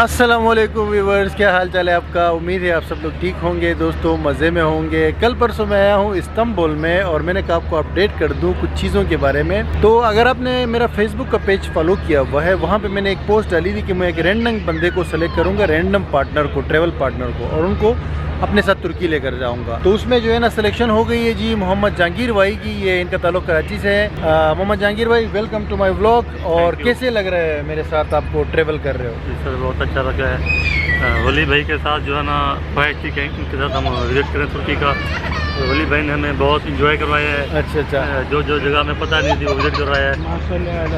अस्सलाम वालेकुम व्यूअर्स, क्या हाल चाल है आपका। उम्मीद है आप सब लोग ठीक होंगे दोस्तों, मज़े में होंगे। कल परसों मैं आया हूँ इस्तांबुल में और मैंने कहा आपको अपडेट कर दूँ कुछ चीज़ों के बारे में। तो अगर आपने मेरा फेसबुक का पेज फॉलो किया हुआ है, वहाँ पे मैंने एक पोस्ट डाली थी कि मैं एक रैंडम बंदे को सेलेक्ट करूँगा, रैंडम पार्टनर को, ट्रैवल पार्टनर को, और उनको अपने साथ तुर्की लेकर जाऊंगा। तो उसमें जो है ना सिलेक्शन हो गई है जी मोहम्मद जहांगीर भाई की। ये इनका ताल्लुक कराची से है। मोहम्मद जहांगीर भाई, वेलकम टू माय व्लॉग। और कैसे लग रहा है मेरे साथ आपको ट्रैवल कर रहे हो? जी सर, बहुत अच्छा लगा है। वली भाई के साथ जो है ना ख्वाहिश थी कि इनके साथ हम विजिट करें तुर्की का। तो वली भाई ने हमें बहुत इंजॉय करवाया है। अच्छा। जो जगह हमें पता नहीं थी वो विजिट करवाया है।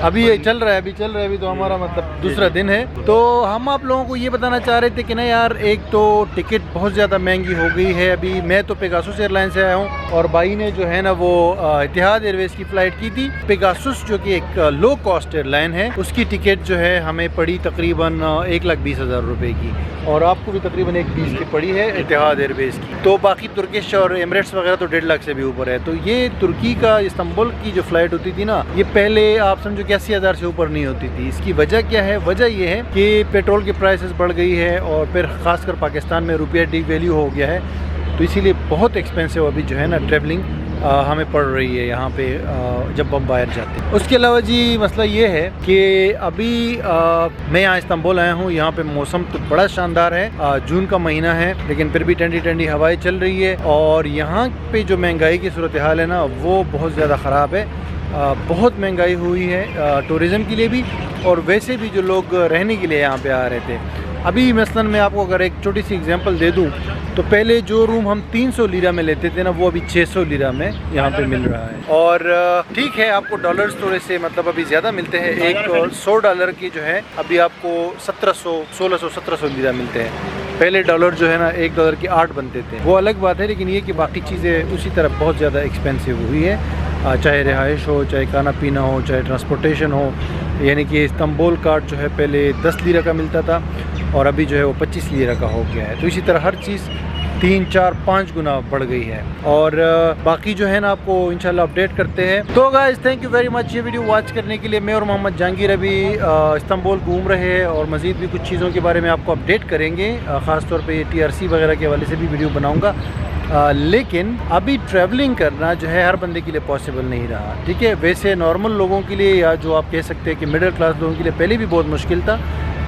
अभी ये चल रहा है, अभी तो हमारा मतलब दूसरा दिन है। तो हम आप लोगों को ये बताना चाह रहे थे कि ना यार, एक तो टिकट बहुत ज़्यादा महंगी हो गई है। अभी मैं तो पेगासुस एयरलाइन से आया हूँ और भाई ने जो है ना वो इतिहाद एयरवेज की फ़्लाइट की थी। पेगासुस जो कि एक लो कॉस्ट एयरलाइन है, उसकी टिकट जो है हमें पड़ी तकरीबन 1,20,000 रुपये की, और आपको भी तकरीबन 1,20,000 की पड़ी है इतिहाद एयरवेज की। तो बाकी तुर्किश और एमिरेट्स वगैरह तो 1.5 लाख से भी ऊपर है। तो ये तुर्की का इस्तांबुल की जो फ़्लाइट होती थी ना, ये पहले आप समझो कि 80,000 से ऊपर नहीं होती थी। इसकी वजह क्या है? वजह ये है कि पेट्रोल की प्राइसेस बढ़ गई है और फिर ख़ासकर पाकिस्तान में रुपया डिवैल्यू हो गया है, तो इसीलिए बहुत एक्सपेंसिव अभी जो है ना ट्रैवलिंग हमें पड़ रही है यहाँ पे जब हम बाहर जाते हैं। उसके अलावा जी मसला ये है कि अभी मैं यहाँ इस्तांबुल आया हूँ। यहाँ पे मौसम तो बड़ा शानदार है। जून का महीना है लेकिन फिर भी ठंडी ठंडी हवाएं चल रही है। और यहाँ पे जो महंगाई की सूरत हाल है ना, वो बहुत ज़्यादा ख़राब है। बहुत महंगाई हुई है टूरिज़म के लिए भी, और वैसे भी जो लोग रहने के लिए यहाँ पे आ रहे थे। अभी मसलन मैं आपको अगर एक छोटी सी एग्जांपल दे दूँ, तो पहले जो रूम हम 300 लीरा में लेते थे ना, वो अभी 600 लीरा में यहाँ पे मिल रहा है। और ठीक है, आपको डॉलर्स थोड़े से मतलब अभी ज़्यादा मिलते हैं। एक $100 की जो है अभी आपको 1700, 1600, 1700 लीरा मिलते हैं। पहले डॉलर जो है ना $1 की 8 बनते थे, वो अलग बात है। लेकिन ये कि बाकी चीज़ें उसी तरह बहुत ज़्यादा एक्सपेंसिव हुई है, चाहे रिहाइश हो, चाहे खाना पीना हो, चाहे ट्रांसपोर्टेशन हो। यानी कि इस्तांबुल कार्ड जो है पहले 10 लीरा का मिलता था और अभी जो है वो 25 लीरा का हो गया है। तो इसी तरह हर चीज़ 3, 4, 5 गुना बढ़ गई है। और बाकी जो है ना आपको इंशाल्लाह अपडेट करते हैं। तो guys, thank you very much ये वीडियो वॉच करने के लिए। मैं और मोहम्मद जहांगीर अभी इस्तांबुल घूम रहे हैं और मज़ीद भी कुछ चीज़ों के बारे में आपको अपडेट करेंगे। ख़ास तौर पे TRC वगैरह के हवाले से भी वीडियो बनाऊँगा। लेकिन अभी ट्रैवलिंग करना जो है हर बंदे के लिए पॉसिबल नहीं रहा। ठीक है, वैसे नॉर्मल लोगों के लिए, या जो आप कह सकते हैं कि मिडिल क्लास लोगों के लिए पहले भी बहुत मुश्किल था,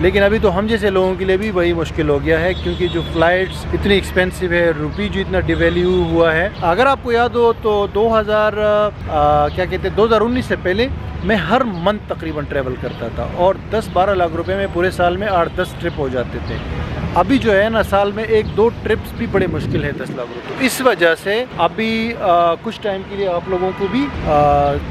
लेकिन अभी तो हम जैसे लोगों के लिए भी वही मुश्किल हो गया है, क्योंकि जो फ़्लाइट्स इतनी एक्सपेंसिव है, रुपी जो इतना डिवैल्यू हुआ है। अगर आपको याद हो तो 2019 से पहले मैं हर मंथ तकरीबन ट्रैवल करता था और 10-12 लाख रुपए में पूरे साल में 8-10 ट्रिप हो जाते थे। अभी जो है ना साल में 1-2 ट्रिप्स भी बड़े मुश्किल है 10 लाख रुपये। तो इस वजह से अभी कुछ टाइम के लिए आप लोगों को भी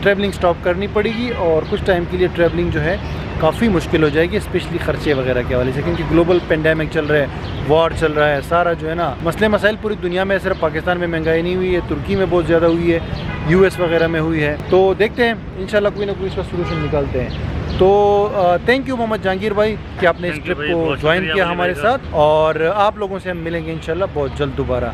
ट्रैवलिंग स्टॉप करनी पड़ेगी और कुछ टाइम के लिए ट्रैवलिंग जो है काफ़ी मुश्किल हो जाएगी, स्पेशली खर्चे वगैरह के हवाले से, क्योंकि ग्लोबल पेंडेमिक चल रहा है, वॉर चल रहा है, सारा जो है ना मसले मसाइल पूरी दुनिया में। सिर्फ पाकिस्तान में महंगाई नहीं हुई है, तुर्की में बहुत ज़्यादा हुई है, US वगैरह में हुई है। तो देखते हैं इंशाल्लाह कोई ना कोई इसका सोल्यूशन निकालते हैं। तो थैंक यू मोहम्मद जहांगीर भाई कि आपने इस ट्रिप को ज्वाइन किया हमारे साथ, और आप लोगों से हम मिलेंगे इंशाल्लाह बहुत जल्द दोबारा।